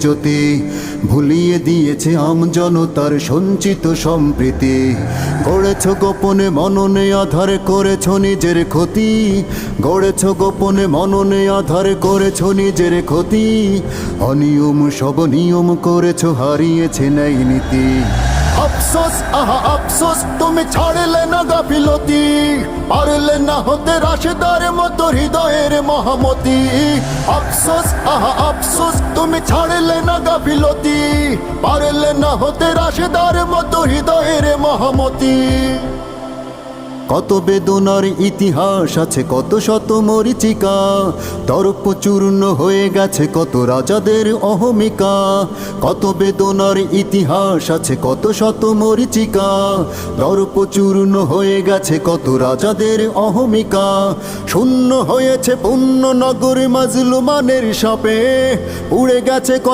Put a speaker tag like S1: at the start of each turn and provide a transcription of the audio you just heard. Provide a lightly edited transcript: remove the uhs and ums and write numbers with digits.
S1: জ্যোতি ভুলিয়ে দিয়েছে আমজনতার সঞ্চিত সম্প্রীতি। গড়েছ গোপনে মননে আধার করেছ নিজের ক্ষতি, গড়েছ গোপনে মননে আধার করেছ নিজের ক্ষতি। অনিয়ম সব নিয়ম করেছ, হারিয়েছে ন্যায় নীতি। আফসোস আহা আফসোস তুমি ছাড়লে না গাফিলতি, পারলে না হতে রাশেদার মতো হৃদয়ের মহামতি। আফসোস আহা আফসোস তুমি ছাড়লে না গাফিলতি, পারলে না হতে রাশেদার মতো হৃদয়ের মহামতি। কত বেদনার ইতিহাস আছে, কত শত মরিচিকা, দর্প চূর্ণ হয়ে গেছে কত রাজাদের অহমিকা। কত বেদনার ইতিহাস আছে, কত শত মরিচিকা, দর্প চূর্ণ হয়ে গেছে কত রাজাদের অহমিকা। শূন্য হয়েছে পুণ্য নগর মাজলুমানের শাপে, উড়ে গেছে কত